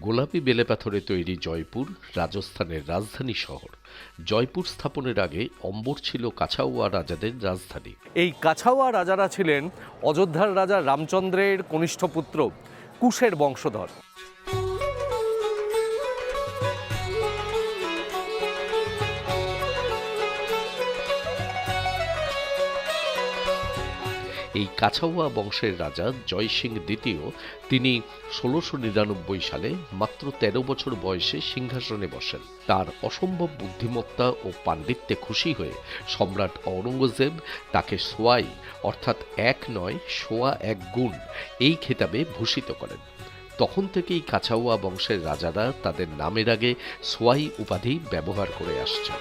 গোলাপি বেলেপাথরে তৈরি জয়পুর রাজস্থানের রাজধানী শহর। জয়পুর স্থাপনের আগে অম্বর ছিল কাছাওয়া রাজাদের রাজধানী। এই কাছাওয়া রাজারা ছিলেন অযোধ্যার রাজা রামচন্দ্রের কনিষ্ঠ পুত্র কুশের বংশধর। এই কাছাওয়া বংশের রাজা জয়সিংহ দ্বিতীয় তিনি ১৬৯৯ সালে মাত্র ১৩ বছর বয়সে সিংহাসনে বসেন। তার অসম্ভব বুদ্ধিমত্তা ও পাণ্ডিত্যে খুশি হয়ে সম্রাট ঔরঙ্গজেব তাকে সোয়াই অর্থাৎ এক নয় সোয়া এক গুণ এই খেতাবে ভূষিত করেন। তখন থেকেই কাছাওয়া বংশের রাজারা তাদের নামের আগে সোয়াই উপাধি ব্যবহার করে আসছেন।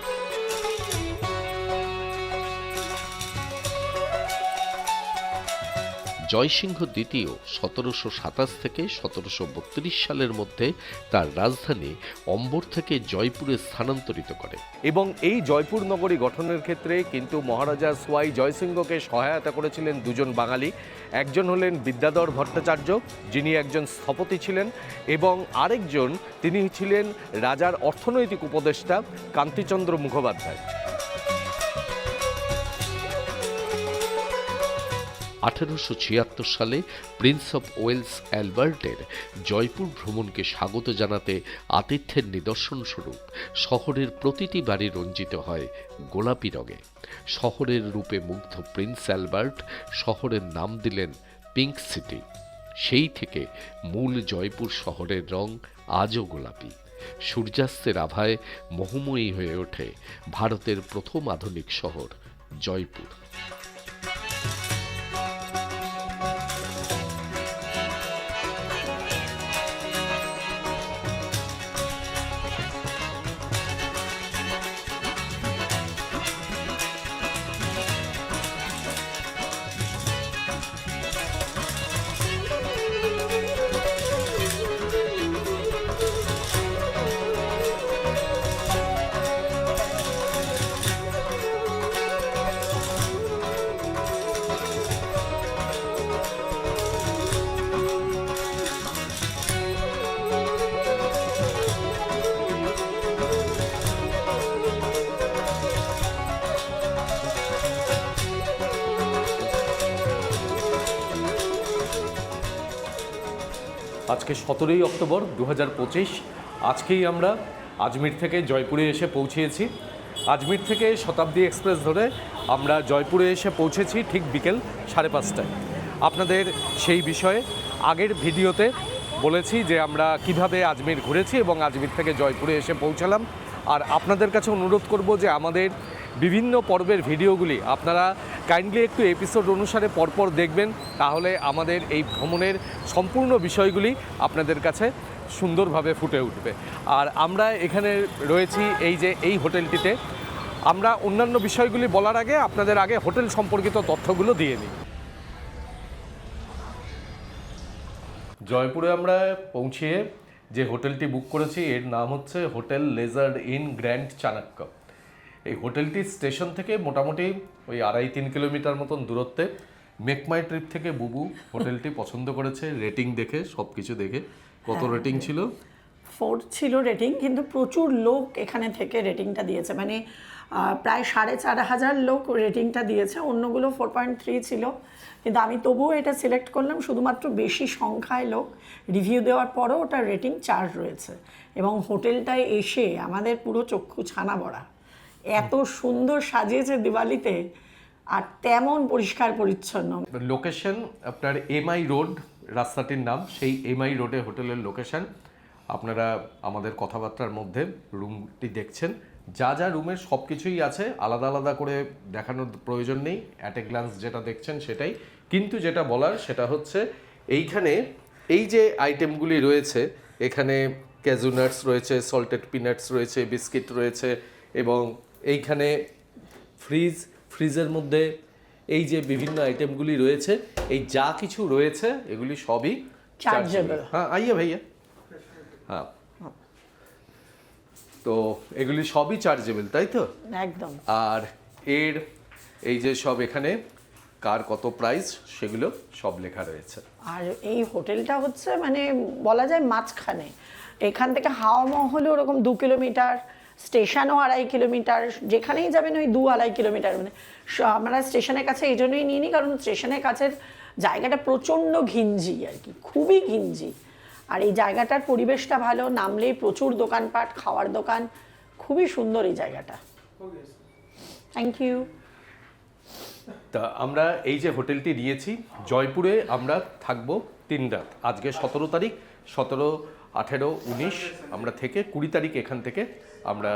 জয়সিংহ দ্বিতীয় ১৭২৭ থেকে ১৭৩২ সালের মধ্যে তার রাজধানী অম্বর থেকে জয়পুরে স্থানান্তরিত করে এবং এই জয়পুর নগরী গঠনের ক্ষেত্রে কিন্তু মহারাজা সোয়াই জয়সিংহকে সহায়তা করেছিলেন দুজন বাঙালি। একজন হলেন বিদ্যাধর ভট্টাচার্য, যিনি একজন স্থপতি ছিলেন, এবং আরেকজন তিনি ছিলেন রাজার অর্থনৈতিক উপদেষ্টা কান্তিচন্দ্র মুখোপাধ্যায়। ১৮৭৬ সালে প্রিন্স অফ ওয়েলস অ্যালবার্টের জয়পুর ভ্রমণকে স্বাগত জানাতে আতিথ্যের নিদর্শন স্বরূপ শহরের প্রতিটি বাড়ি রঞ্জিত হয় গোলাপি রঙে। শহরের রূপে মুগ্ধ প্রিন্স অ্যালবার্ট শহরের নাম দিলেন পিঙ্ক সিটি। সেই থেকে মূল জয়পুর শহরের রং আজও গোলাপি। সূর্যাস্তের আভায় মোহময়ী হয়ে ওঠে ভারতের প্রথম আধুনিক শহর জয়পুর। আজকে ১৭ই অক্টোবর ২০২৫। আজকেই আমরা আজমির থেকে জয়পুরে এসে পৌঁছেছি। আজমির থেকে শতাব্দী এক্সপ্রেস ধরে আমরা জয়পুরে এসে পৌঁছেছি ঠিক বিকেল ৫:৩০টায়। আপনাদের সেই বিষয়ে আগের ভিডিওতে বলেছি যে আমরা কিভাবে আজমির ঘুরেছি এবং আজমির থেকে জয়পুরে এসে পৌঁছালাম। আর আপনাদের কাছে অনুরোধ করব যে আমাদের বিভিন্ন পর্বের ভিডিওগুলি আপনারা কাইন্ডলি একটু এপিসোড অনুসারে পরপর দেখবেন, তাহলে আমাদের এই ভ্রমণের সম্পূর্ণ বিষয়গুলি আপনাদের কাছে সুন্দরভাবে ফুটে উঠবে। আর আমরা এখানে রয়েছি এই হোটেলটিতে। আমরা অন্যান্য বিষয়গুলি বলার আগে আপনাদের আগে হোটেল সম্পর্কিত তথ্যগুলো দিয়ে নিই। জয়পুরে আমরা পৌঁছিয়ে যে হোটেলটি বুক করেছি এর নাম হচ্ছে hotel lizard in grand Chanakya. এই হোটেলটি স্টেশন থেকে মোটামুটি ওই ২.৫-৩ কিলোমিটার মতন দূরত্বে। মেক মাই ট্রিপ থেকে বুবু হোটেলটি পছন্দ করেছে রেটিং দেখে, সব কিছু দেখে। কত রেটিং ছিল? 4 ছিল রেটিং, কিন্তু প্রচুর লোক এখানে থেকে রেটিংটা দিয়েছে, মানে প্রায় ৪,৫০০ লোক রেটিংটা দিয়েছে। অন্যগুলো 4.3 ছিল, কিন্তু আমি তবুও এটা সিলেক্ট করলাম শুধুমাত্র বেশি সংখ্যায় লোক রিভিউ দেওয়ার পরও ওটা রেটিং 4 রয়েছে। এবং হোটেলটায় এসে আমাদের পুরো চক্ষু ছানা বড়া, এত সুন্দর সাজিয়েছে দিওয়ালিতে, আর তেমন পরিষ্কার পরিচ্ছন্ন। লোকেশন আপনার এমআই রোড রাস্তাটির নাম, সেই এমআই রোডে হোটেলের লোকেশন। আপনারা আমাদের কথাবার্তার মধ্যে রুমটি দেখছেন, যা যা রুমের সব কিছুই আছে, আলাদা আলাদা করে দেখানোর প্রয়োজন নেই। অ্যাট এ গ্লান্স যেটা দেখছেন সেটাই। কিন্তু যেটা বলার সেটা হচ্ছে এইখানে এই যে আইটেমগুলি রয়েছে, এখানে ক্যাজু নাটস রয়েছে, সল্টেড পিনাটস রয়েছে, বিস্কিট রয়েছে, এবং এইখানে ফ্রিজের মধ্যে এই যে বিভিন্ন আইটেমগুলি রয়েছে, এই যা কিছু রয়েছে এগুলি সবই চার্জেবল। হ্যাঁ আইয়া ভাইয়া, হ্যাঁ, তো এগুলি সবই চার্জেবল, তাই তো? একদম। আর এর এই যে সব এখানে কার কত প্রাইস সেগুলো সব লেখা রয়েছে। আর এই হোটেলটা হচ্ছে মানে বলা যায় মাঝখানে, এখান থেকে হাওয়া মহলও ওরকম 2 কিলোমিটার, স্টেশনও 2.5 কিলোমিটার, যেখানেই যাবেন ওই 2-2.5 কিলোমিটার। মানে আমরা স্টেশনের কাছে এই জন্যই নিই নি, কারণ স্টেশনের কাছের জায়গাটা প্রচণ্ড ঘিঞ্জি আর কি, খুবই ঘিঞ্জি। আর এই জায়গাটার পরিবেশটা ভালো, নামলেই প্রচুর দোকানপাট, খাওয়ার দোকান, খুবই সুন্দর এই জায়গাটা। Thank you. তা আমরা এই যে হোটেলটি নিয়েছি জয়পুরে, আমরা থাকবো 3 রাত। আজকে 17 তারিখ, 17, 18, 19 আমরা থেকে 20 তারিখ এখান থেকে আমরা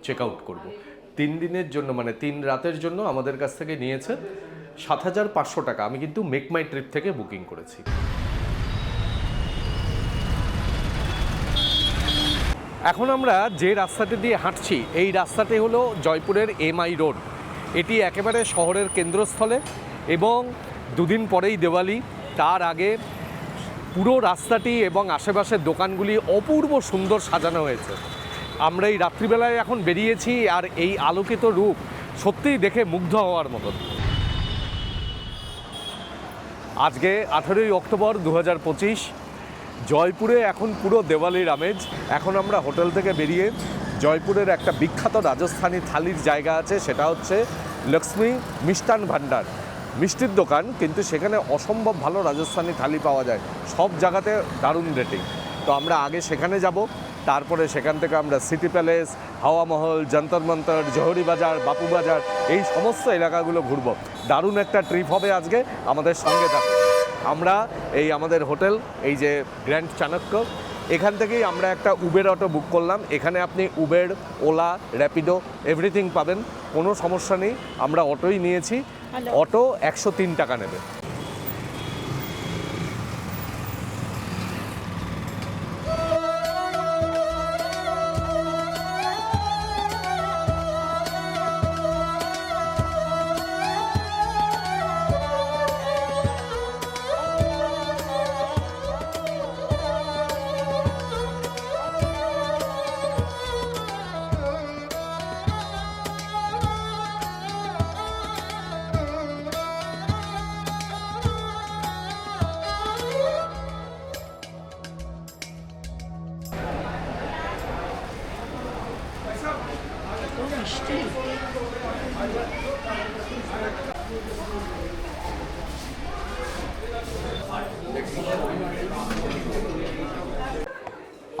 চেক আউট করবো। 3 দিনের জন্য, মানে 3 রাতের জন্য আমাদের কাছ থেকে নিয়েছে 7,500 টাকা। আমি কিন্তু মেক মাই ট্রিপ থেকে বুকিং করেছি। এখন আমরা যে রাস্তাটি দিয়ে হাঁটছি এই রাস্তাটি হলো জয়পুরের MI রোড। এটি একেবারে শহরের কেন্দ্রস্থলে এবং 2 দিন পরেই দিওয়ালি। তার আগে পুরো রাস্তাটি এবং আশেপাশের দোকানগুলি অপূর্ব সুন্দর সাজানো হয়েছে। আমরা এই রাত্রিবেলায় এখন বেরিয়েছি আর এই আলোকিত রূপ সত্যিই দেখে মুগ্ধ হওয়ার মতন। আজকে 18ই অক্টোবর 2025, জয়পুরে এখন পুরো দেওয়ালির আমেজ। এখন আমরা হোটেল থেকে বেরিয়ে জয়পুরের একটা বিখ্যাত রাজস্থানী থালির জায়গা আছে, সেটা হচ্ছে লক্ষ্মী মিষ্টান ভান্ডার, মিষ্টির দোকান, কিন্তু সেখানে অসম্ভব ভালো রাজস্থানী থালি পাওয়া যায়, সব জায়গাতে দারুণ রেটিং। তো আমরা আগে সেখানে যাব, তারপরে সেখান থেকে আমরা সিটি প্যালেস, হাওয়া মহল, যন্তর মন্তর, জহরি বাজার, বাপু বাজার, এই সমস্ত এলাকাগুলো ঘুরব। দারুণ একটা ট্রিপ হবে আজকে, আমাদের সঙ্গে থাকুন। আমরা এই আমাদের হোটেল, এই যে গ্র্যান্ড চাণক্য, এখান থেকেই আমরা একটা উবের অটো বুক করলাম। এখানে আপনি উবের, ওলা, র্যাপিডো এভরিথিং পাবেন, কোনো সমস্যা নেই। আমরা অটোই নিয়েছি, অটো 103 টাকা নেবে।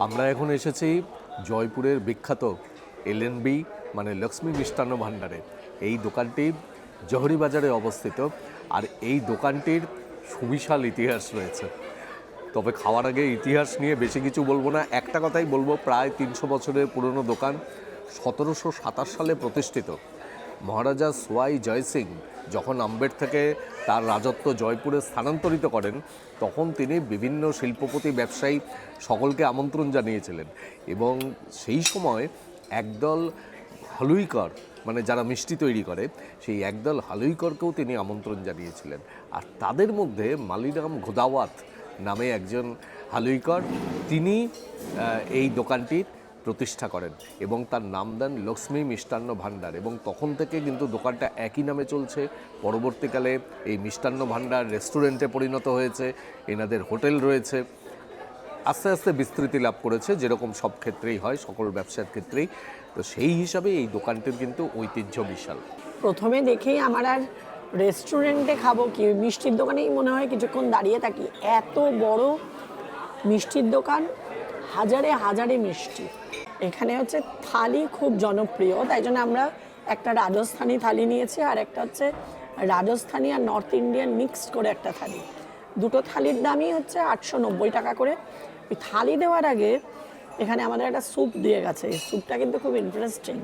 আমরা এখন এসেছি জয়পুরের বিখ্যাত LNB মানে লক্ষ্মী মিষ্টান্ন ভাণ্ডারে। এই দোকানটি জহরি বাজারে অবস্থিত আর এই দোকানটির সুবিশাল ইতিহাস রয়েছে। তবে খাওয়ার আগে ইতিহাস নিয়ে বেশি কিছু বলবো না, একটা কথাই বলবো, প্রায় 300 বছরের পুরনো দোকান, 1727 সালে প্রতিষ্ঠিত। মহারাজা সোয়াই জয় সিং যখন আম্বের থেকে তার রাজত্ব জয়পুরে স্থানান্তরিত করেন, তখন তিনি বিভিন্ন শিল্পপতি, ব্যবসায়ী সকলকে আমন্ত্রণ জানিয়েছিলেন এবং সেই সময় একদল হালুইকর, মানে যারা মিষ্টি তৈরি করে, সেই একদল হালুইকরকেও তিনি আমন্ত্রণ জানিয়েছিলেন। আর তাদের মধ্যে মালিরাম ঘোদাওয়াত নামে একজন হালুইকর, তিনি এই দোকানটির প্রতিষ্ঠা করেন এবং তার নাম দেন লক্ষ্মী মিষ্টান্ন ভাণ্ডার। এবং তখন থেকে কিন্তু দোকানটা একই নামে চলছে। পরবর্তীকালে এই মিষ্টান্ন ভাণ্ডার রেস্টুরেন্টে পরিণত হয়েছে, এনাদের হোটেল রয়েছে, আস্তে আস্তে বিস্তৃতি লাভ করেছে, যেরকম সব ক্ষেত্রেই হয়, সকল ব্যবসার ক্ষেত্রেই। তো সেই হিসাবে এই দোকানটির কিন্তু ঐতিহ্য বিশাল। প্রথমে দেখেই আমার আর রেস্টুরেন্টে খাবো কি, মিষ্টির দোকানেই মনে হয় কিছুক্ষণ দাঁড়িয়ে থাকি। এত বড় মিষ্টির দোকান, হাজারে হাজারে মিষ্টি। এখানে হচ্ছে থালি খুব জনপ্রিয়, তাই জন্য আমরা একটা রাজস্থানি থালি নিয়েছি আর একটা হচ্ছে রাজস্থানি আর নর্থ ইন্ডিয়ান মিক্সড করে একটা থালি। দুটো থালির দামই হচ্ছে 890 টাকা করে। ওই থালি দেওয়ার আগে এখানে আমাদের একটা স্যুপ দিয়ে গেছে, এই স্যুপটা কিন্তু খুব ইন্টারেস্টিং।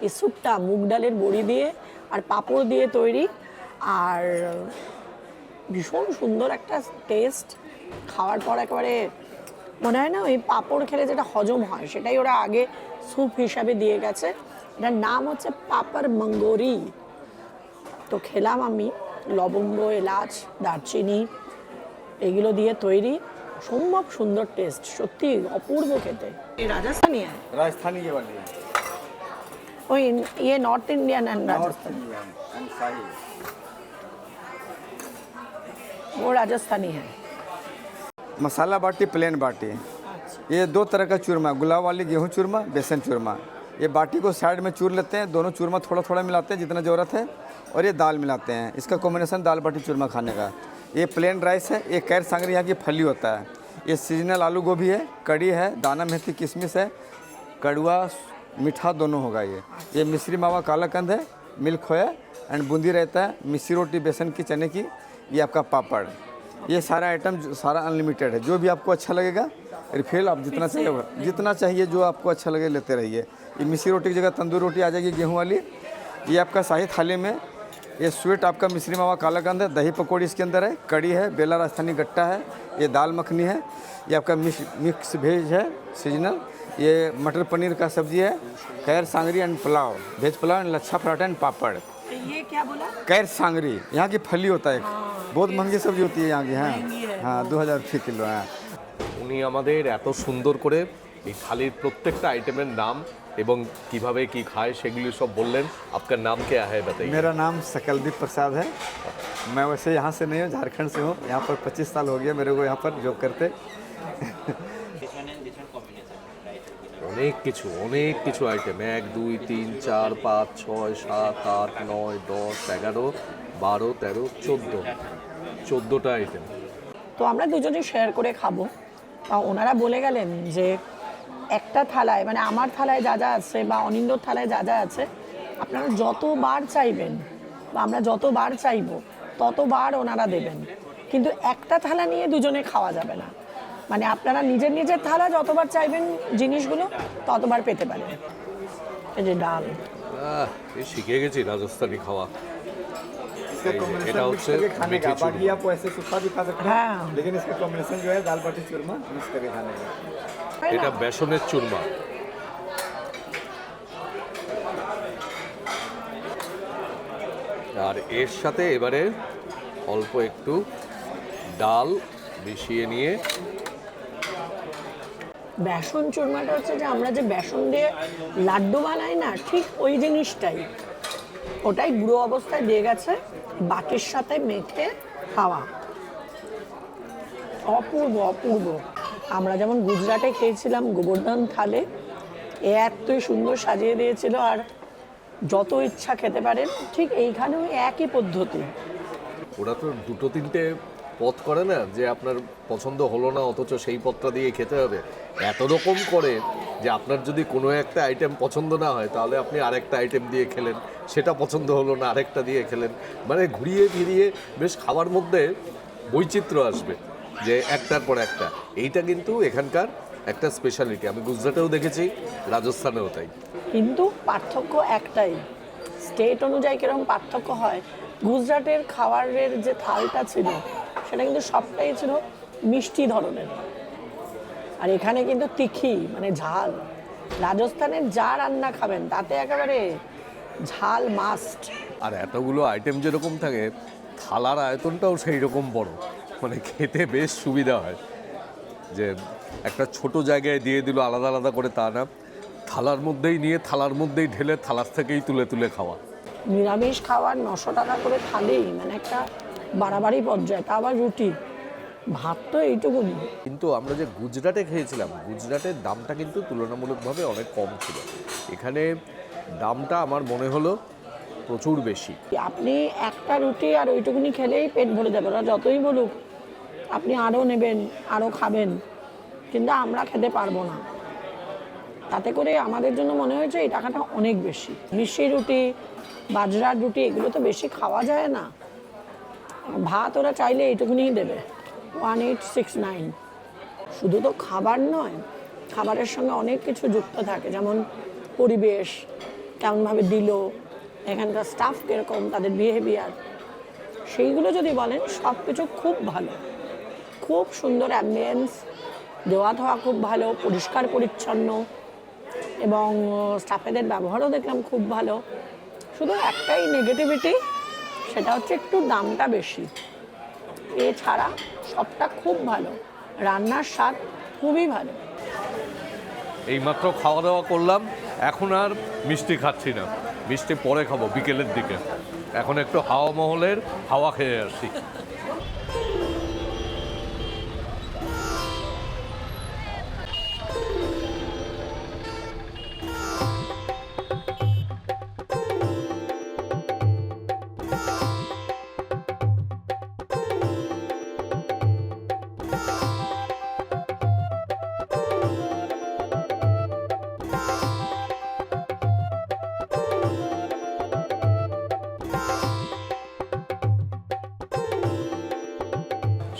এই স্যুপটা মুগ ডালের বড়ি দিয়ে আর পাঁপড় দিয়ে তৈরি, আর ভীষণ সুন্দর একটা টেস্ট। খাওয়ার পর একেবারে মনে হয় না ওই পাঁপড় খেলে যেটা হজম হয় সেটাই ওরা আগে স্যুপ হিসাবে দিয়ে গেছে। এটার নাম হচ্ছে পাপড় মঙ্গোরি। তো খেলাম আমি, লবঙ্গ, এলাচ, দারচিনি এগুলো দিয়ে তৈরি, সম্ভব সুন্দর টেস্ট, সত্যি অপূর্ব খেতে। এই রাজস্থানি राजस्थानी ये वाली है, ওই ইয়ে north Indian and Rajasthani, and शाही। वो राजस्थानी है। मसाला बाटी, प्लेन बाटी। ये 2 तरह का चूरमा, गुलाब वाली गेहूं चूरमा, बेसन चूरमा। ये बाटी को साइड में चूर लेते हैं, दोनों चूरमा थोड़ा थोड़ा मिलाते हैं जितना ज़रूरत है, और ये दाल मिलाते हैं। इसका कॉम्बिनेशन दाल बाटी चूरमा खाने का। ये प्लेन राइस है, ये कैर सांगरी यहाँ की फली होता है। ये सीजनल आलू गोभी है, कड़ी है, दाना मेथी किशमिश है, कड़वा मीठा दोनों होगा। ये मिश्री मावा काला कंद है, मिल्क खोया एंड बूंदी रहता है, मिस्सी रोटी बेसन की चने की, ये आपका पापड़। ये सारा आइटम सारा अनलिमिटेड है, जो भी आपको अच्छा लगेगा रिफिल आप जितना चाहिए जो आपको अच्छा लगे लेते रहिए। ये मिस्सी रोटी की जगह तंदूरी रोटी आ जाएगी गेहूं वाली। ये आपका शाही थाली में ये स्वीट आपका मिश्री मावा काला कंद है, दही पकौड़ी इसके अंदर है, कड़ी है, बेला राजस्थानी गट्टा है, ये दाल मखनी है, ये आपका मिक्स वेज है सीजनल, ये मटर पनीर का सब्जी है, ker sangri and pulao, veg pulao and lachha paratha and papad. ये क्या बोला? कैर सांगरी यहाँ की फली होता है, बहुत महंगी सब्जी होती है यहाँ की। हाँ 2000 रुपये किलो। हाँ উনি আমাদের এত সুন্দর করে এই থালির প্রত্যেকটা আইটেমের নাম এবং কিভাবে কি খায় সেগুলি সব বললেন। আপনার নাম কে है बताइए? मेरा नाम सकलदीप प्रसाद है। मैं वैसे यहाँ से नहीं हूँ, झारखंड से हूँ। यहाँ पर 25 साल हो गया मेरे को यहाँ पर जॉब करते। অনেক কিছু আইটেম, 1 2 3 4 5 6 7 8 9 10 11 12 13 14টা আইটেম। তো আমরা দুজনেই শেয়ার করে খাবো। তা ওনারা বলে গেলেন যে একটা থালায় মানে আমার থালায় যা যা আছে বা অনিন্দর থালায় যা যা আছে আপনারা যতবার চাইবেন বা আমরা যতবার চাইবো ততবার ওনারা দেবেন, কিন্তু একটা থালা নিয়ে দুজনে খাওয়া যাবে না। মানে আপনারা নিজের নিজের থালা যতবার চাইবেন জিনিসগুলো ততবার পেতে পারেন। এই যে ডাল, এই শিখে গেছি রাজস্থানি খাওয়া। इसका कॉम्बिनेशन এটা मिक्स হচ্ছে करके खाने का, মেথি চুরমা। बाकी आपको ऐसे सूखा भी खा सकते हैं, हाँ। लेकिन इसका कॉम्बिनेशन जो है दाल बाटी चूरमा मिक्स करके खाने का। তাই না? এটা বেসনের চুরমা। আর এর সাথে এবারে অল্প একটু ডাল মিশিয়ে নিয়ে বেসন চুরমাটা হচ্ছে যে আমরা যে বেসন দিয়ে লাড্ডু বানাই না, ঠিক ওই জিনিসটাই, ওটাই গুঁড়ো অবস্থায় দিয়ে গেছে, বাটির সাথে মেখে খাওয়া। অপূর্ব অপূর্ব। আমরা যেমন গুজরাটে খেয়েছিলাম গোবর্ধন থালে, এতই সুন্দর সাজিয়ে দিয়েছিল আর যত ইচ্ছা খেতে পারেন, ঠিক এইখানেও একই পদ্ধতি। ওরা তো 2-3টে পদ করে না, যে আপনার পছন্দ হলো না অথচ সেই পদটা দিয়ে খেতে হবে। এত রকম করে যে আপনার যদি কোনো একটা আইটেম পছন্দ না হয় তাহলে আপনি আরেকটা আইটেম দিয়ে খেলেন, সেটা পছন্দ হলো না আরেকটা দিয়ে খেলেন। মানে ঘুরিয়ে ফিরিয়ে বেশ খাবার মধ্যে বৈচিত্র্য আসবে, যে একটার পর একটা। এইটা কিন্তু এখানকার একটা স্পেশালিটি। আমি গুজরাটেও দেখেছি, রাজস্থানেও তাই। কিন্তু পার্থক্য একটাই, স্টেট অনুযায়ী কিরকম পার্থক্য হয়। গুজরাটের খাবারের যে থালটা ছিল সেটা কিন্তু সবটাই ছিল মিষ্টি ধরনের, আর এখানে কিন্তু তিখি মানে ঝাল। রাজস্থানের যা রান্না খাবেন তাতে একেবারে ঝাল মাস্ট। আর এতগুলো আইটেম যেরকম থাকে, থালার আয়তনটাও সেই রকম বড়, মানে খেতে বেশ সুবিধা হয়। যে একটা ছোট জায়গায় দিয়ে দিল আলাদা আলাদা করে তা না, থালার মধ্যেই নিয়ে থালার মধ্যেই ঢেলে থালার থেকেই তুলে তুলে খাওয়া। নিরামিষ খাওয়ার 900 টাকা করে থালি, মানে একটা বাড়াবাড়ি পর্যায়ে। তা আবার রুটি, ভাত তো এইটুকুনি। কিন্তু আমরা যে গুজরাটে খেয়েছিলাম, গুজরাটের দামটা কিন্তু তুলনামূলকভাবে অনেক কম ছিল। এখানে দামটা আমার মনে হলো প্রচুর বেশি। আপনি একটা রুটি আর ওইটুকুনি খেলেই পেট ভরে যাবে। ওরা যতই বলুক আপনি আরও নেবেন, আরও খাবেন, কিন্তু আমরা খেতে পারবো না। তাতে করে আমাদের জন্য মনে হয়েছে এই টাকাটা অনেক বেশি। মিষ্টি রুটি, বাজরার রুটি এগুলো তো বেশি খাওয়া যায় না। ভাত ওরা চাইলে এইটুকুনিই দেবে, 1869। শুধু তো খাবার নয়, খাবারের সঙ্গে অনেক কিছু যুক্ত থাকে, যেমন পরিবেশ কেমনভাবে দিল, এখানকার স্টাফ কীরকম, তাদের বিহেভিয়ার, সেইগুলো যদি বলেন সব কিছু খুব ভালো। খুব সুন্দর অ্যাম্বিয়েন্স, দেওয়া থাওয়া খুব ভালো, পরিষ্কার পরিচ্ছন্ন, এবং স্টাফেদের ব্যবহারও দেখলাম খুব ভালো। শুধু একটাই নেগেটিভিটি, সেটা হচ্ছে একটু দামটা বেশি। এছাড়া সবটা খুব ভালো, রান্নার স্বাদ খুবই ভালো। এইমাত্র খাওয়া দাওয়া করলাম, এখন আর মিষ্টি খাচ্ছি না, মিষ্টি পরে খাবো বিকেলের দিকে। এখন একটু হাওয়া মহলের হাওয়া খেয়ে আসি।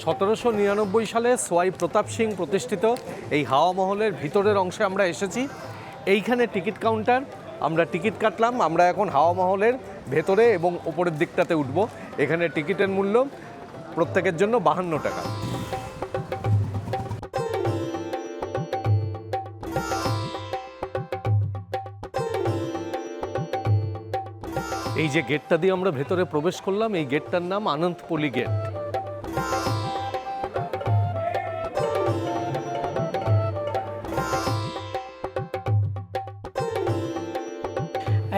1799 সালে সোয়াই প্রতাপ সিং প্রতিষ্ঠিত এই হাওয়া মহলের ভিতরের অংশে আমরা এসেছি। এইখানে টিকিট কাউন্টার, আমরা টিকিট কাটলাম। আমরা এখন হাওয়া মহলের ভেতরে এবং ওপরের দিকটাতে উঠব। এখানে টিকিটের মূল্য প্রত্যেকের জন্য 52 টাকা। এই যে গেটটা দিয়ে আমরা ভেতরে প্রবেশ করলাম, এই গেটটার নাম আনন্দপল্লী গেট।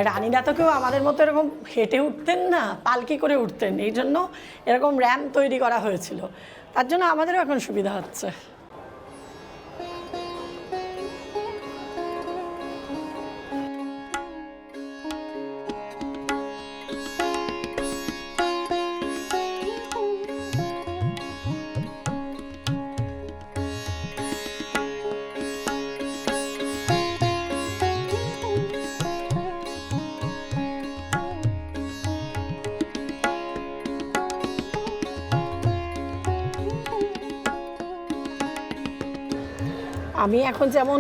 রানীরা তো কেউ আমাদের মতো এরকম হেঁটে উঠতেন না, পালকি করে উঠতেন, এই জন্য এরকম র্যাম্প তৈরি করা হয়েছিল। তার জন্য আমাদেরও এখন সুবিধা হচ্ছে। আমি এখন যেমন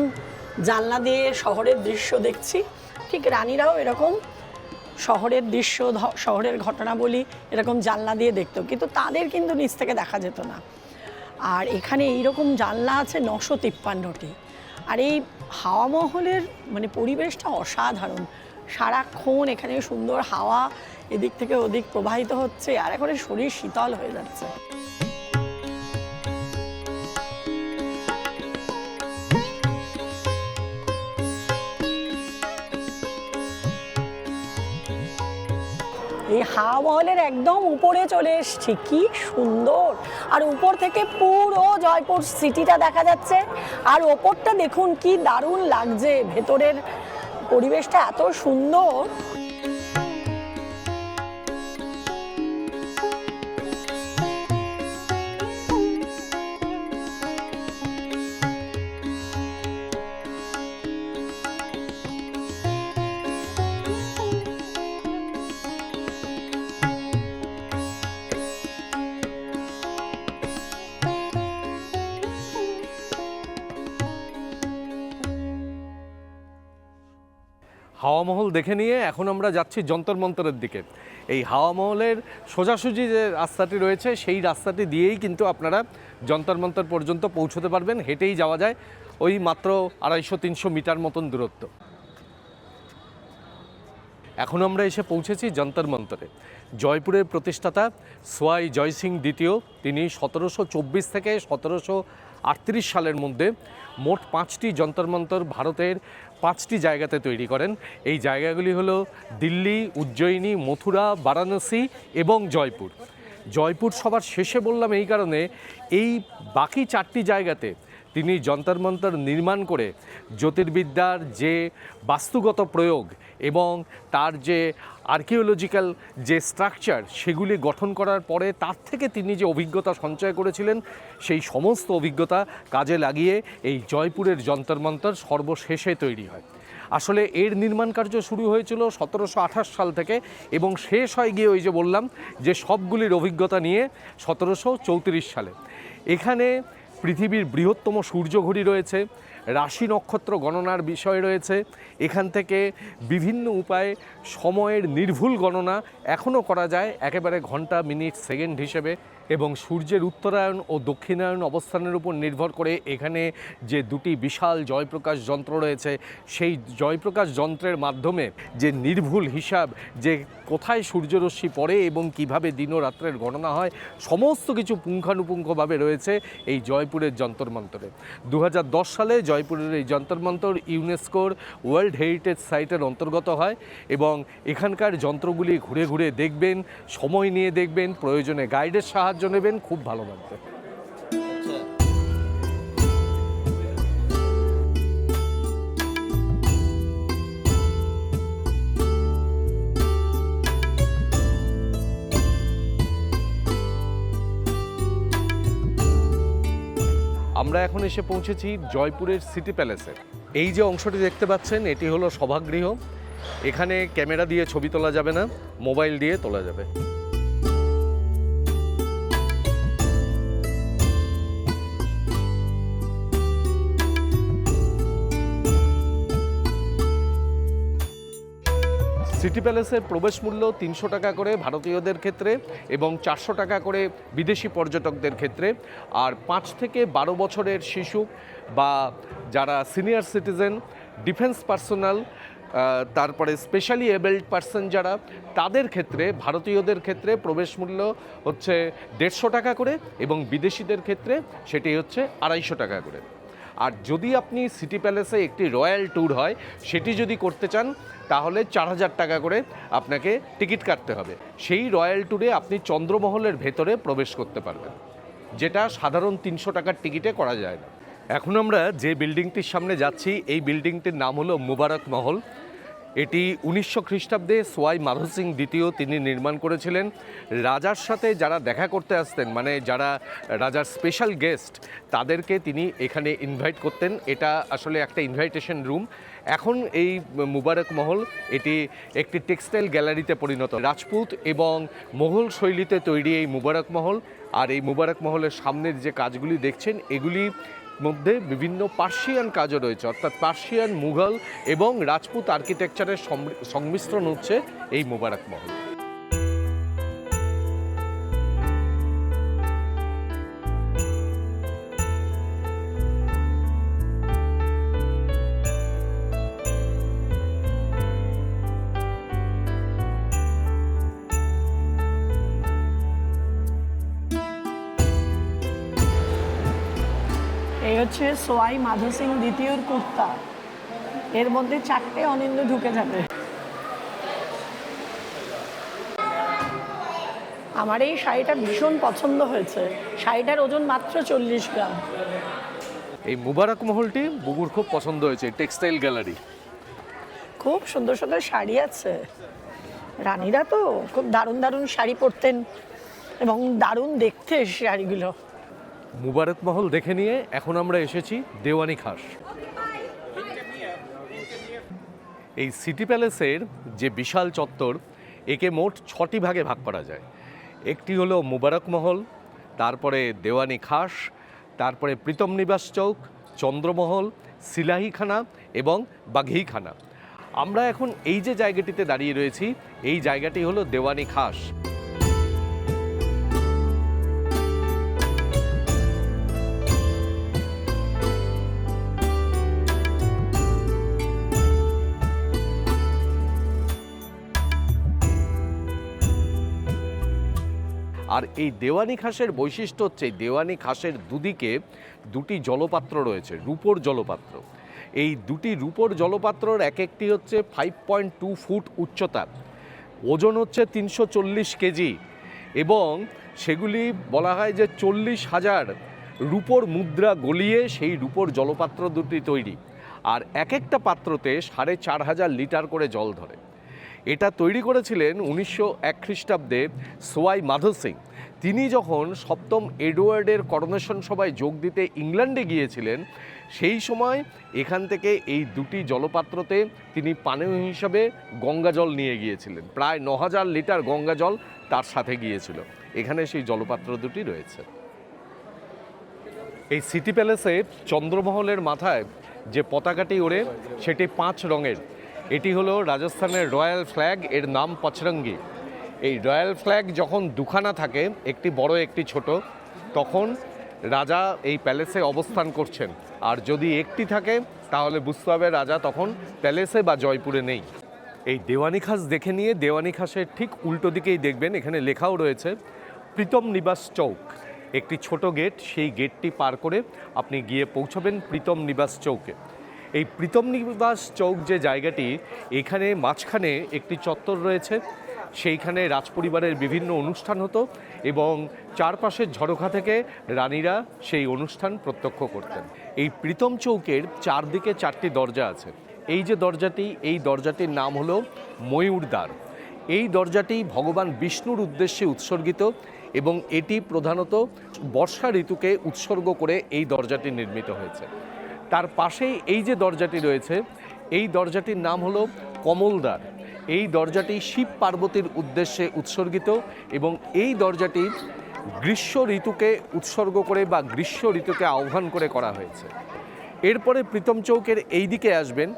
জানলা দিয়ে শহরের দৃশ্য দেখছি, ঠিক রানীরাও এরকম শহরের দৃশ্য, শহরের ঘটনাবলী এরকম জানলা দিয়ে দেখতো, কিন্তু তাদের কিন্তু নিচ থেকে দেখা যেত না। আর এখানে এইরকম জানলা আছে 953টি। আর এই হাওয়া মহলের মানে পরিবেশটা অসাধারণ। সারাক্ষণ এখানে সুন্দর হাওয়া এদিক থেকে ওদিক প্রবাহিত হচ্ছে, আর এখন শরীর শীতল হয়ে যাচ্ছে। এই হাওয়া মহলের একদম উপরে চলে এসেছি, কি সুন্দর। আর উপর থেকে পুরো জয়পুর সিটিটা দেখা যাচ্ছে। আর ওপরটা দেখুন কি দারুণ লাগছে, ভেতরের পরিবেশটা এত সুন্দর। হাওয়া মহল দেখে নিয়ে এখন আমরা যাচ্ছি যন্তর মন্তরের দিকে। এই হাওয়া মহলের সোজাসুজি যে রাস্তাটি রয়েছে, সেই রাস্তাটি দিয়েই কিন্তু আপনারা যন্তর মন্তর পর্যন্ত পৌঁছতে পারবেন। হেঁটেই যাওয়া যায়, ওই মাত্র 250-300 মিটার মতন দূরত্ব। এখন আমরা এসে পৌঁছেছি যন্তর মন্তরে। জয়পুরের প্রতিষ্ঠাতা সোয়াই জয়সিং দ্বিতীয়, তিনি 1724 থেকে 1738 সালের মধ্যে মোট 5টি যন্তর মন্তর ভারতের 5টি জায়গাতে তৈরি করেন। এই জায়গাগুলি হলো দিল্লি, উজ্জয়িনী, মথুরা, বারাণসী এবং জয়পুর। জয়পুর সবার শেষে বললাম এই কারণে, এই বাকি 4টি জায়গাতে তিনি যন্তর মন্তর নির্মাণ করে জ্যোতির্বিদ্যার যে বাস্তুগত প্রয়োগ এবং তার যে আর্কিওলজিক্যাল যে স্ট্রাকচার, সেগুলি গঠন করার পরে তার থেকে তিনি যে অভিজ্ঞতা সঞ্চয় করেছিলেন, সেই সমস্ত অভিজ্ঞতা কাজে লাগিয়ে এই জয়পুরের যন্তর মন্তর সর্বশেষে তৈরি হয়। আসলে এর নির্মাণ কার্য শুরু হয়েছিল 1728 সাল থেকে এবং শেষ হয় গিয়ে ওই যে বললাম যে সবগুলির অভিজ্ঞতা নিয়ে 1734 সালে। এখানে পৃথিবীর বৃহত্তম সূর্যঘড়ি রয়েছে, রাশি নক্ষত্র গণনার বিষয় রয়েছে। এখান থেকে বিভিন্ন উপায়ে সময়ের নির্ভুল গণনা এখনও করা যায়, একেবারে ঘন্টা, মিনিট, সেকেন্ড হিসেবে। এবং সূর্যের উত্তরায়ণ ও দক্ষিণায়ন অবস্থানের উপর নির্ভর করে এখানে যে দুটি বিশাল জয়প্রকাশ যন্ত্র রয়েছে, সেই জয়প্রকাশ যন্ত্রের মাধ্যমে যে নির্ভুল হিসাব, যে কোথায় সূর্যরশ্মি পড়ে এবং কিভাবে দিন ও রাত্রের গণনা হয়, সমস্ত কিছু পুঙ্খানুপুঙ্খভাবে রয়েছে এই জয়পুরের যন্তর মন্তরে। 2010 সালে জয়পুরের এই যন্তর মন্তর ইউনেস্কোর ওয়ার্ল্ড হেরিটেজ সাইটের অন্তর্গত হয় এবং এখানকার যন্ত্রগুলি ঘুরে ঘুরে দেখবেন, সময় নিয়ে দেখবেন, প্রয়োজনে গাইডের সাহায্য নেবেন, খুব ভালো লাগবে। আমরা এখন এসে পৌঁছেছি জয়পুরের সিটি প্যালেসে। এই যে অংশটি দেখতে পাচ্ছেন, এটি হলো সভাগৃহ। এখানে ক্যামেরা দিয়ে ছবি তোলা যাবে না, মোবাইল দিয়ে তোলা যাবে। সিটি প্যালেসের প্রবেশ মূল্য 300 টাকা করে ভারতীয়দের ক্ষেত্রে এবং 400 টাকা করে বিদেশি পর্যটকদের ক্ষেত্রে। আর 5 থেকে 12 বছরের শিশু বা যারা সিনিয়র সিটিজেন, ডিফেন্স পার্সোনাল, তারপরে স্পেশালি এবেলড পার্সন যারা, তাদের ক্ষেত্রে ভারতীয়দের ক্ষেত্রে প্রবেশ মূল্য হচ্ছে 150 টাকা করে এবং বিদেশিদের ক্ষেত্রে সেটি হচ্ছে 250 টাকা করে। আর যদি আপনি সিটি প্যালেসে একটি রয়্যাল ট্যুর হয় সেটি যদি করতে চান তাহলে 4000 টাকা করে আপনাকে টিকিট কাটতে হবে। সেই রয়্যাল ট্যুরে আপনি চন্দ্রমহলের ভেতরে প্রবেশ করতে পারবেন, যেটা সাধারণ 300 টাকার টিকিটে করা যায় না। এখন আমরা যে বিল্ডিংটির সামনে যাচ্ছি এই বিল্ডিংটির নাম হলো মুবারক মহল। এটি 1900 খ্রিস্টাব্দে সোয়াই মাধো সিং দ্বিতীয় তিনি নির্মাণ করেছিলেন। রাজার সাথে যারা দেখা করতে আসতেন, মানে যারা রাজার স্পেশাল গেস্ট, তাদেরকে তিনি এখানে ইনভাইট করতেন। এটা আসলে একটা ইনভাইটেশন রুম। এখন এই মুবারক মহল এটি একটি টেক্সটাইল গ্যালারিতে পরিণত। রাজপুত এবং মোগল শৈলীতে তৈরি এই মুবারক মহল। আর এই মুবারক মহলের সামনের যে কাজগুলি দেখছেন এগুলি মধ্যে বিভিন্ন পার্সিয়ান কাজও রয়েছে, অর্থাৎ পার্সিয়ান, মুঘল এবং রাজপুত আর্কিটেকচারের সংমিশ্রণ হচ্ছে এই মুবারক মহল। এই হচ্ছে সোয়াই মাধো সিং দ্বিতীয়র কুর্তা। এর মধ্যে 4টে অনিন্দ ঢুকে যাবে। আমার এই শাড়িটা ভীষণ পছন্দ হয়েছে। শাড়িটার ওজন মাত্র 40 গ্রাম। এই মুবারক মহলটি বুবুর খুব পছন্দ হয়েছে, টেক্সটাইল গ্যালারি। খুব সুন্দর সুন্দর শাড়ি আছে। রানীরা তো খুব দারুণ দারুণ শাড়ি পরতেন এবং দারুণ দেখতে শাড়িগুলো। মুবারক মহল দেখে নিয়ে এখন আমরা এসেছি দেওয়ানি খাস। এই সিটি প্যালেসের যে বিশাল চত্বর, একে মোট 6টি ভাগে ভাগ করা যায়। একটি হলো মুবারক মহল, তারপরে দেওয়ানি খাস, তারপরে প্রীতম নিবাস চৌক, চন্দ্রমহল, সিলাহিখানা এবং বাঘিখানা। আমরা এখন এই যে জায়গাটিতে দাঁড়িয়ে রয়েছি এই জায়গাটি হলো দেওয়ানি খাস। আর এই দেওয়ানি খাসের বৈশিষ্ট্য হচ্ছে দেওয়ানি খাসের দুদিকে 2টি জলপাত্র রয়েছে, রূপোর জলপাত্র। এই 2টি রূপোর জলপাত্রর এক একটি হচ্ছে 5.2 ফুট উচ্চতা, ওজন হচ্ছে 340 কেজি এবং সেগুলি বলা হয় যে 40,000 রূপোর মুদ্রা গলিয়ে সেই রূপোর জলপাত্র দুটি তৈরি। আর এক একটা পাত্রতে 4500 লিটার করে জল ধরে। এটা তৈরি করেছিলেন 1901 খ্রিস্টাব্দে সোয়াই মাধো সিং। তিনি যখন 7ম এডওয়ার্ডের করোনেশন সভায় যোগ দিতে ইংল্যান্ডে গিয়েছিলেন সেই সময় এখান থেকে এই 2টি জলপাত্রতে তিনি পানীয় হিসাবে গঙ্গা জল নিয়ে গিয়েছিলেন। প্রায় 9000 লিটার গঙ্গা জল তার সাথে গিয়েছিল। এখানে সেই জলপাত্র দুটি রয়েছে। এই সিটি প্যালেসে চন্দ্রমহলের মাথায় যে পতাকাটি ওড়ে সেটি 5 রঙের। এটি হলো রাজস্থানের রয়্যাল ফ্ল্যাগ, এর নাম পচরঙ্গি। এই রয়্যাল ফ্ল্যাগ যখন দুখানা থাকে, একটি বড় একটি ছোট, তখন রাজা এই প্যালেসে অবস্থান করছেন। আর যদি একটি থাকে তাহলে বুঝতে হবে রাজা তখন প্যালেসে বা জয়পুরে নেই। এই দেওয়ানি খাস দেখে নিয়ে দেওয়ানি খাসের ঠিক উল্টো দিকেই দেখবেন এখানে লেখাও রয়েছে প্রীতম নিবাস চৌক। একটি ছোট গেট, সেই গেটটি পার করে আপনি গিয়ে পৌঁছাবেন প্রীতম নিবাস চৌকে। এই প্রীতম নিবাস চৌক যে জায়গাটি, এখানে মাঝখানে একটি চত্বর রয়েছে, সেইখানে রাজপরিবারের বিভিন্ন অনুষ্ঠান হতো এবং চারপাশের ঝরোখা থেকে রানীরা সেই অনুষ্ঠান প্রত্যক্ষ করতেন। এই প্রীতম চৌকের চারদিকে 4টি দরজা আছে। এই যে দরজাটি, এই দরজাটির নাম হলো ময়ূরদ্বার। এই দরজাটি ভগবান বিষ্ণুর উদ্দেশ্যে উৎসর্গিত এবং এটি প্রধানত বর্ষা ঋতুকে উৎসর্গ করে এই দরজাটি নির্মিত হয়েছে। তার পাশেই এই যে দরজাটি রয়েছে এই দরজাটির নাম হলো কমলদ্বার। এই দরজাটি শিব পার্বতীর উদ্দেশ্যে উৎসর্গিত এবং এই দরজাটি গ্রীষ্ম ঋতুকে উৎসর্গ করে বা গ্রীষ্ম ঋতুকে আহ্বান করে করা হয়েছে। এরপরে প্রীতম চৌকের এই দিকে আসবেন,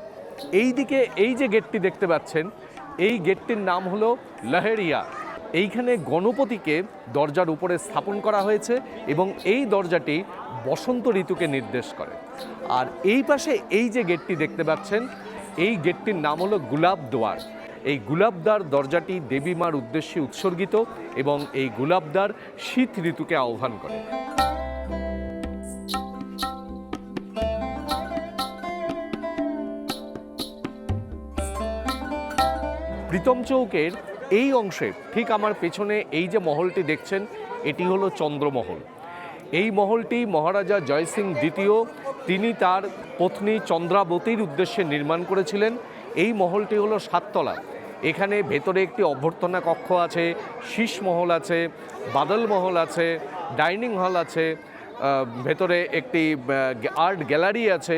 এই দিকে এই যে গেটটি দেখতে পাচ্ছেন এই গেটটির নাম হলো লহেরিয়া। এইখানে গণপতিকে দরজার উপরে স্থাপন করা হয়েছে এবং এই দরজাটি বসন্ত ঋতুকে নির্দেশ করে। আর এই পাশে এই যে গেটটি দেখতে পাচ্ছেন, এই গেটটির নাম হলো গুলাব দুয়ার। এই গুলাবদ্বার দরজাটি দেবী মার উদ্দেশ্যে উৎসর্গিত এবং এই গুলাবদ্বার শীত ঋতুকে আহ্বান করে। প্রীতম চৌকের এই অংশে ঠিক আমার পেছনে এই যে মহলটি দেখছেন, এটি হলো চন্দ্রমহল। এই মহলটি মহারাজা জয়সিং দ্বিতীয় তিনি তার পত্নী চন্দ্রাবতীর উদ্দেশ্যে নির্মাণ করেছিলেন। এই মহলটি হলো 7 তলা। এখানে ভেতরে একটি অভ্যর্থনা কক্ষ আছে, শীষ মহল আছে, বাদল মহল আছে, ডাইনিং হল আছে, ভেতরে একটি আর্ট গ্যালারি আছে,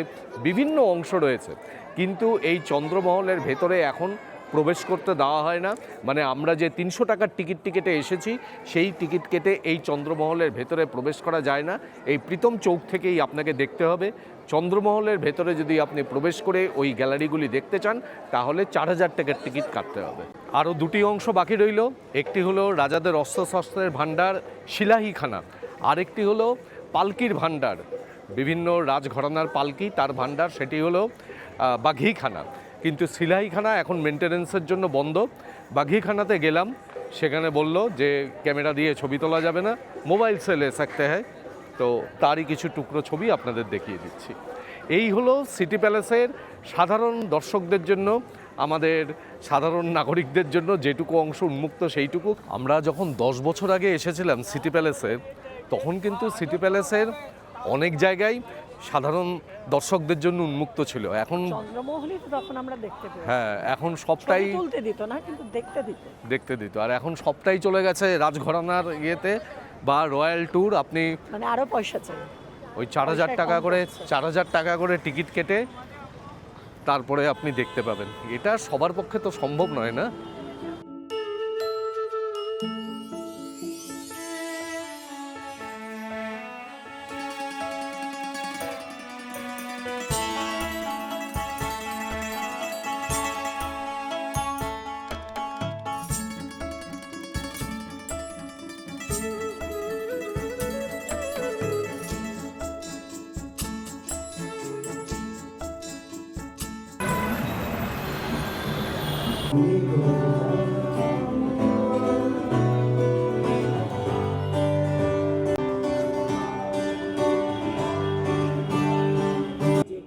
বিভিন্ন অংশ রয়েছে। কিন্তু এই চন্দ্রমহলের ভেতরে এখন প্রবেশ করতে দেওয়া হয় না। মানে আমরা যে 300 টাকার টিকিট কেটে এসেছি, সেই টিকিট কেটে এই চন্দ্রমহলের ভেতরে প্রবেশ করা যায় না। এই প্রীতম চৌক থেকেই আপনাকে দেখতে হবে। চন্দ্রমহলের ভেতরে যদি আপনি প্রবেশ করে ওই গ্যালারিগুলি দেখতে চান, তাহলে 4000 টাকার টিকিট কাটতে হবে। আরও 2টি অংশ বাকি রইল। একটি হলো রাজাদের অস্ত্রশস্ত্রের ভাণ্ডার শিলাহিখানা, আরেকটি হলো পালকির ভাণ্ডার, বিভিন্ন রাজঘরানার পালকি তার ভাণ্ডার, সেটি হলো বাঘিখানা। কিন্তু শিলাইখানা এখন মেনটেনেন্সের জন্য বন্ধ। বাঘিখানাতে গেলাম, সেখানে বলল যে ক্যামেরা দিয়ে ছবি তোলা যাবে না, মোবাইল সে লে সকতে হ্যায়। তো তারই কিছু টুকরো ছবি আপনাদের দেখিয়ে দিচ্ছি। এই হলো সিটি প্যালেসের সাধারণ দর্শকদের জন্য, আমাদের সাধারণ নাগরিকদের জন্য যেটুকু অংশ উন্মুক্ত সেইটুকু। আমরা যখন 10 বছর আগে এসেছিলাম সিটি প্যালেসে, তখন কিন্তু সিটি প্যালেসের অনেক জায়গায় সাধারণ দর্শকদের জন্য উন্মুক্ত ছিল। এখন চন্দ্রমহলই তো তখন আমরা দেখতে পেয়েছি। হ্যাঁ, এখন সবটাই তুলতে দিত না, কিন্তু দেখতে দিত। আর এখন সবটাই চলে গেছে রাজঘরানার ইয়েতে বা রয়্যাল ট্যুর। আপনি মানে আরো পয়সা চাই, ওই 4000 টাকা করে 4000 টাকা করে টিকিট কেটে তারপরে আপনি দেখতে পাবেন। এটা সবার পক্ষে তো সম্ভব নয় না।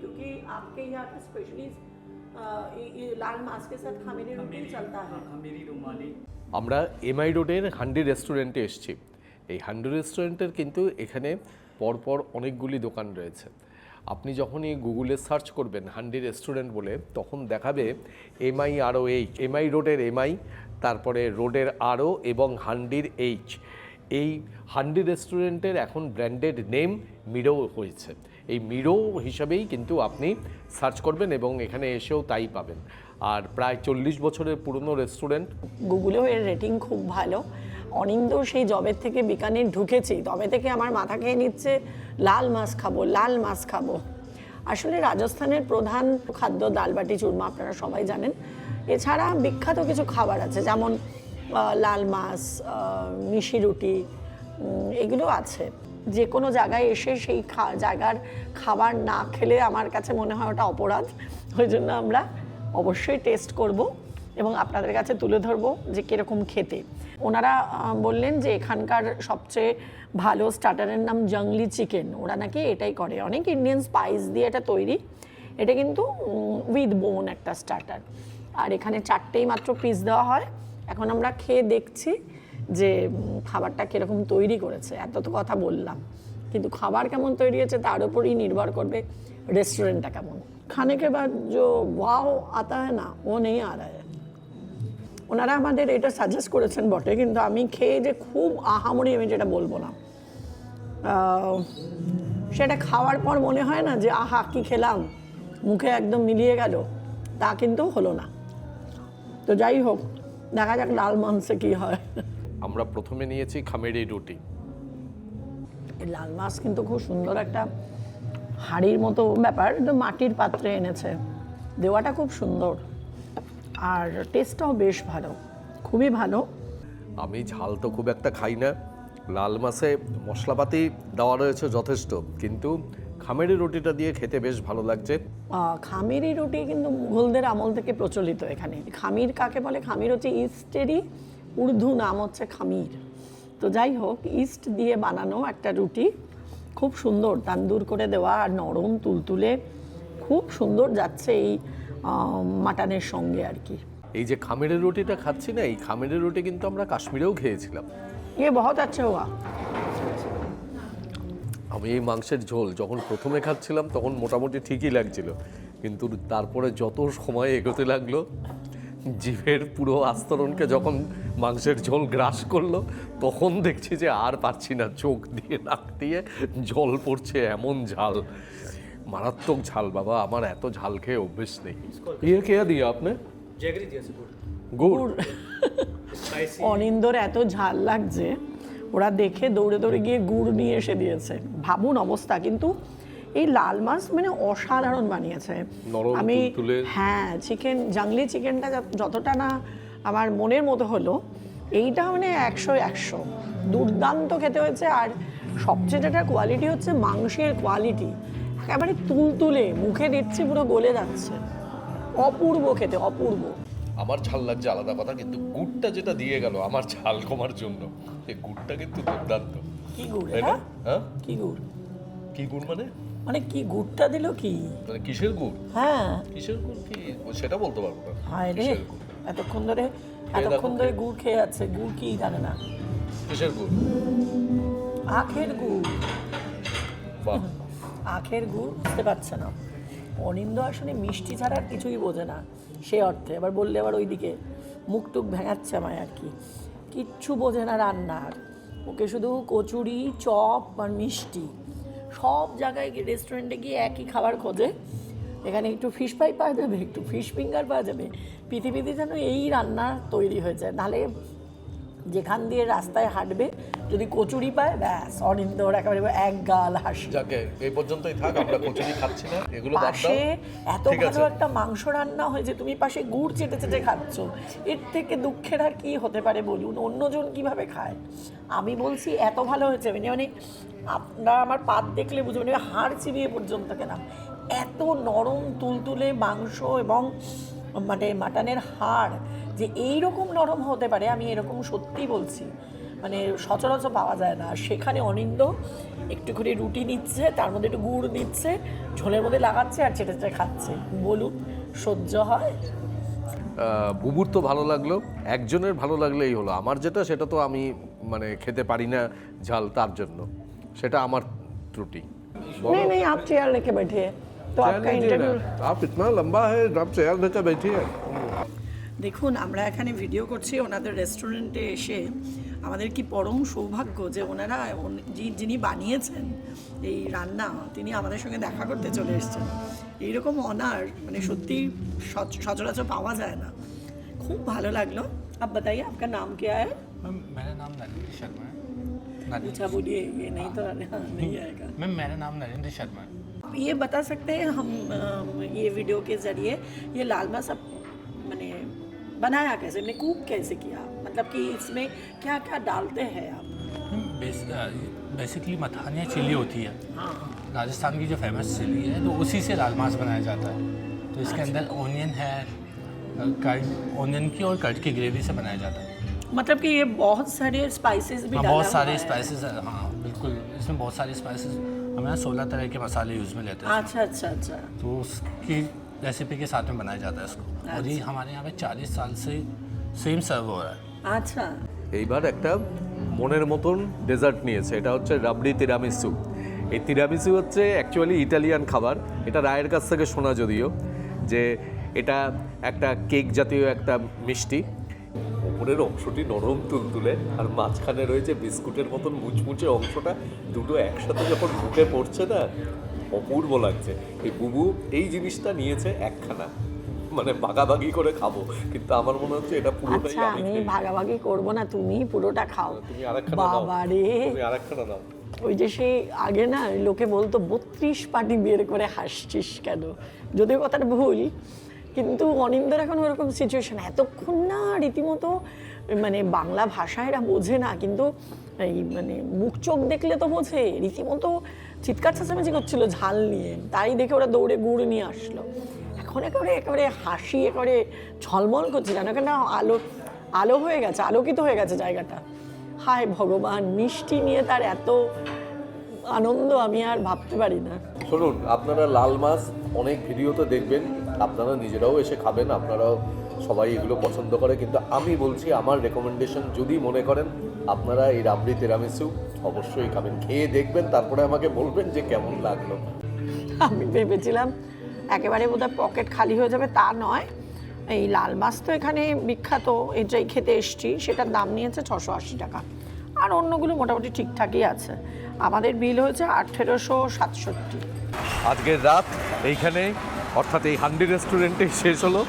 क्योंकि आपके यहाँ पे स्पेशली लाल मांस के साथ खमीरी रोटी चलता है। আমরা এমআই রোডের হান্ডি রেস্টুরেন্টে এসেছি। এই হান্ডি রেস্টুরেন্টের কিন্তু এখানে পরপর অনেকগুলি দোকান রয়েছে। আপনি যখনই গুগলে সার্চ করবেন হান্ডি রেস্টুরেন্ট বলে, তখন দেখাবে এমআই আরও এইচ, এমআই রোডের এমআই, তারপরে রোডের আরও এবং হান্ডির এইচ। এই হান্ডি রেস্টুরেন্টের এখন ব্র্যান্ডেড নেম মিরো হয়েছে। এই মিরো হিসাবেই কিন্তু আপনি সার্চ করবেন এবং এখানে এসেও তাই পাবেন। আর প্রায় 40 বছরের পুরনো রেস্টুরেন্ট। গুগলেও এর রেটিং খুব ভালো। অনিন্দ সেই জবের থেকে বিকানের ঢুকেছি, তবে থেকে আমার মাথা খেয়ে নিচ্ছে লাল মাছ খাবো, লাল মাছ খাবো। আসলে রাজস্থানের প্রধান খাদ্য ডাল বাটি চুরমা, আপনারা সবাই জানেন। এছাড়া বিখ্যাত কিছু খাবার আছে, যেমন লাল মাছ, মিশি রুটি, এগুলো আছে। যে কোনো জায়গায় এসে সেই জায়গার খাবার না খেলে আমার কাছে মনে হয় ওটা অপরাধ। ওই জন্য আমরা অবশ্যই টেস্ট করব এবং আপনাদের কাছে তুলে ধরবো যে কীরকম খেতে। ওনারা বললেন যে এখানকার সবচেয়ে ভালো স্টার্টারের নাম জংলি চিকেন। ওরা নাকি এটাই করে, অনেক ইন্ডিয়ান স্পাইস দিয়ে এটা তৈরি। এটা কিন্তু উইথ বোন একটা স্টার্টার। আর এখানে 4টেই মাত্র পিস দেওয়া হয়। এখন আমরা খেয়ে দেখছি যে খাবারটা কীরকম তৈরি করেছে। এত তো কথা বললাম, কিন্তু খাবার কেমন তৈরি হয়েছে তার উপরই নির্ভর করবে रेस्टोरेंट কেমন। खाने के बाद जो वाव आता है ना, वो नहीं आ रहा है। ওনারা আমাদের এটা সাজেস্ট করেছেন বটে, কিন্তু আমি খেয়ে যে খুব আহামরি আমি যেটা বলবো না, সেটা খাওয়ার পর মনে হয় না যে আহা কি খেলাম, মুখে একদম মিলিয়ে গেল, তা কিন্তু হলো না। তো যাই হোক, দেখা যাক লাল মাংসে কি হয়। আমরা প্রথমে নিয়েছি খামেরি রুটি। এই লাল মাছ কিন্তু খুব সুন্দর একটা হাড়ির মতো ব্যাপার, একদম মাটির পাত্রে এনেছে, দেওয়াটা খুব সুন্দর। আর টেস্টটাও বেশ ভালো, খুবই ভালো। আমি ঝাল তো খুব একটা খাই না, লাল মাছে মশলাপাতি দেওয়া রয়েছে যথেষ্ট, কিন্তু খামেরি রুটিটা দিয়ে খেতে বেশ ভালো লাগছে। খামিরি রুটি কিন্তু মুঘলদের আমল থেকে প্রচলিত এখানে। খামির কাকে বলে? খামির হচ্ছে ইস্টেরই উর্দু নাম হচ্ছে খামির। তো যাই হোক, ইস্ট দিয়ে বানানো একটা রুটি, খুব সুন্দর তান্দুর করে দেওয়া আর নরম তুলতুলে, খুব সুন্দর যাচ্ছে এই মাটনের সঙ্গে আর কি। এই যে খামেরের রুটিটা খাচ্ছি না, এই খামেরের রুটি কিন্তু আমরা কাশ্মীরেও খেয়েছিলাম। ये बहुत अच्छा हुआ। আমি এই মাংসের ঝোল যখন প্রথমে খাচ্ছিলাম তখন মোটামুটি ঠিকই লাগছিল, কিন্তু তারপরে যত সময় এগোতে লাগলো, জিভের পুরো আস্তরণকে যখন মাংসের ঝোল গ্রাস করলো, তখন দেখছি যে আর পারছি না, চোখ দিয়ে নাক দিয়ে জল পড়ছে, এমন ঝাল, মারাত্মক ঝাল বাবা। আমার এত ঝাল খেয়ে অভ্যেস নেই। ইয়ে কে দিয়ে আপনি जैगरी जैसे गुड़ গুড়? स्पाइसी অনিন্দর এত ঝাল লাগছে, ওরা দেখে দৌড়ে দৌড়ে গিয়ে গুড় নিয়ে এসে দিয়েছে। ভাবুন অবস্থা। কিন্তু এই লাল মাছ মানে অসাধারণ বানিয়েছে। নরম আমি তুলতুলে। হ্যাঁ, চিকেন জাংলি চিকেনটা যতটা না আমার মনের মতো হলো, এইটা মানে 100 দুর্দান্ত খেতে হয়েছে। আর সবচেয়ে যেটা কোয়ালিটি হচ্ছে মাংসের কোয়ালিটি, একেবারে তুলতুলে, মুখে দিচ্ছি পুরো গলে যাচ্ছে, অপূর্ব খেতে, অপূর্ব। আমার ঝাল লাগছে আলাদা কথা, কিন্তু গুড়টা যেটা দিয়ে গেল আমার ঝাল কমার জন্য, এই গুড়টা কিন্তু দুর্দান্ত, কি গুড় তাই না? এটা? হ্যাঁ, কি গুড়? কি গুড় মানে? মানে কি গুড়টা দিল কি? মানে কিসের গুড়? হ্যাঁ, কিসের গুড় কি সেটা বলতে পারবো না। হায় রে, কিসের গুড়? এতক্ষণ ধরে দেখো গুড় খেয়ে আছে। গুড় কি জানে না? কিসের গুড়? আখের গুড়। বাহ, আখের গুড় বুঝতে পারছে না। অনিন্দ আসলে মিষ্টি ছাড়া আর কিছুই বোঝে না সে অর্থে। এবার বললে আবার ওইদিকে মুখ টুক ভেঙাচ্ছে আমায় আর কি। কিচ্ছু বোঝে না রান্নার, ওকে শুধু কচুরি, চপ আর মিষ্টি। সব জায়গায় গিয়ে রেস্টুরেন্টে গিয়ে একই খাবার খোঁজে। এখানে একটু ফিশ ফ্রাই পাওয়া যাবে, একটু ফিশ ফিঙ্গার পাওয়া যাবে, পৃথিবীতে যেন এই রান্না তৈরি হয়ে যায়। নাহলে যেখান দিয়ে রাস্তায় হাঁটবে, যদি কচুরি পায়, ব্যাস অনিন্দর একেবারে এক গাল হাসি। যাকে এই পর্যন্তই থাক, আমরা কচুরি খাচ্ছি না, এগুলো বাদ দাও। পাশে এত ঠিক ভালো আছে। একটা মাংস রান্না হয়েছে, তুমি পাশে গুড় চেটে চেটে খাচ্ছ। এর থেকে দুঃখের আর কি হতে পারে বলুন? অন্যজন কিভাবে খায়? আমি বলছি এত ভালো হয়েছে, মানে আপনারা আমার পাত দেখলে বুঝবেন, হাড় চিবিয়ে পর্যন্ত কেনা, এত নরম তুলতুলে মাংস এবং মানে মাটনের হাড় যে এইরকম নরম হতে পারে, আমি এরকম সত্যি বলছি, মানে সচরাচর পাওয়া যায় না। আর সেখানে অনিন্দ একটু করে রুটি নিচ্ছে, তার মধ্যে একটু গুড় নিচ্ছে, ঝোলের মধ্যে লাগাচ্ছে আর চেটে চেটে খাচ্ছে। বলুন সহ্য হয়? বুবুর তো ভালো লাগলো, একজনের ভালো লাগলেই হলো। আমার যেটা, সেটা তো আমি মানে খেতে পারি না ঝাল, তার জন্য সেটা আমার ত্রুটি। नहीं नहीं, आप चेयर लेके बैठे हैं तो आपका इंटरव्यू। आप इतना लंबा है, आप चेयर लेकर बैठिए। দেখুন, আমরা এখানে ভিডিও করছি ওনাদের রেস্টুরেন্টে এসে। আমাদের কি পরম সৌভাগ্য যে ওনারা যিনি বানিয়েছেন এই রান্না, তিনি আমাদের সঙ্গে দেখা করতে চলে এসেছেন। এইরকম অনার মানে সত্যি সচরাচর পাওয়া যায় না। খুব ভালো লাগলো। आप बताइए आपका नाम क्या है? मैम मेरा नाम नरेंद्र शर्मा है। अच्छा बोलिए, ये नहीं तो नहीं आएगा। मैम मेरा नाम नरेंद्र शर्मा है। आप ये बता सकते हैं हम ये वीडियो के ज़रिए ये लाल मास सब मैंने बनाया कैसे, मैंने कुक कैसे किया, मतलब कि इसमें क्या क्या डालते हैं आप? मैम बेसिकली मथानिया चिली होती है, हाँ, राजस्थान की जो फेमस चिली है, तो उसी से लाल मास बनाया जाता है। तो इसके अंदर ओनियन है, कर्ड, ओनियन की और कर्ड की ग्रेवी से बनाया जाता है। मतलब कि ये बहुत सारे स्पाइसेस भी हाँ, डाला बहुत सारे हुआ है। स्पाइसेस है। हाँ बिल्कुल, इसमें बहुत सारे स्पाइसेस, हम यहाँ 16 तरह के मसाले यूज़ में लेते हैं। अच्छा अच्छा अच्छा। तो उसकी रेसिपी के साथ में बनाया जाता है इसको। और ये हमारे यहाँ पे 40 साल से सेम सर्व हो रहा है। अच्छा, এইবার একটা মনের মতন ডেজার্ট নিয়েছে, এটা হচ্ছে রাবড়ি তিরামিসু। এই তিরামিসু হচ্ছে অ্যাকচুয়ালি ইটালিয়ান খাবার। এটা রায়ের কাছ থেকে শোনা, যদিও যে এটা একটা কেক জাতীয় একটা মিষ্টি, ওপরের অংশটি নরম তুলতুলে আর মাঝখানে রয়েছে বিস্কুটের মতন মুচমুচে অংশটা, দুটো একসাথে যখন মুখে পড়ছে না, অপূর্ব লাগছে। এই বুবু এই জিনিসটা নিয়েছে একখানা, মানে ভাগাভাগি করে খাবো, কিন্তু আমার মনে হচ্ছে এটা পুরোটাই আচ্ছা, আমি আমি খেয়ে। ভাগাভাগি করব না, তুমি পুরোটা খাও। তুমি আরেকখানা নাও, বাবা রে, তুমি আরেকখানা নাও। ওই যে সেই আগে না লোকে বলতো 32 পাটি বের করে হাসছিস কেন, যদিও কথাটা ভুল, কিন্তু অনিন্দের এখন ওরকম সিচুয়েশন, এতক্ষণ না রীতিমতো মানে বাংলা ভাষা এরা বোঝে না, কিন্তু এই মানে মুখ চোখ দেখলে তো বোঝে, রীতিমতো চিৎকার চেঁচামেচি করছিল ঝাল নিয়ে, তাই দেখে ওরা দৌড়ে গুড় নিয়ে আসলো। এখন একেবারে হাসি একেবারে ঝলমল করছে, জানো কেন, আলো হয়ে গেছে, আলোকিত হয়ে গেছে জায়গাটা। হায় ভগবান, মিষ্টি নিয়ে তার এত আনন্দ আমি আর ভাবতে পারি না। শুনুন, আপনারা লাল মাছ অনেক ভিডিওতে দেখবেন, আপনারা নিজেরাও এসে খাবেন, আপনারাও সবাই এগুলো পছন্দ করে, কিন্তু আমি বলছি আমার রেকমেন্ডেশন, যদি মনে করেন আপনারা এই রাবড়ি তেরামিসু অবশ্যই খাবেন, খেয়ে দেখবেন, তারপরে আমাকে বলবেন যে কেমন লাগলো। আমি ভেবেছিলাম একেবারে বোধহয় পকেট খালি হয়ে যাবে, তা নয়। এই লাল মাছ তো এখানে বিখ্যাত, এটাই খেতে এসছি, সেটার দাম নিয়েছে 680 টাকা, আর অন্যগুলো মোটামুটি ঠিকঠাকই আছে। আমাদের বিল হয়েছে 1867। আজকের রাত এইখানে অর্থাৎ এই হান্ডি রেস্টুরেন্টে শেষ হলো।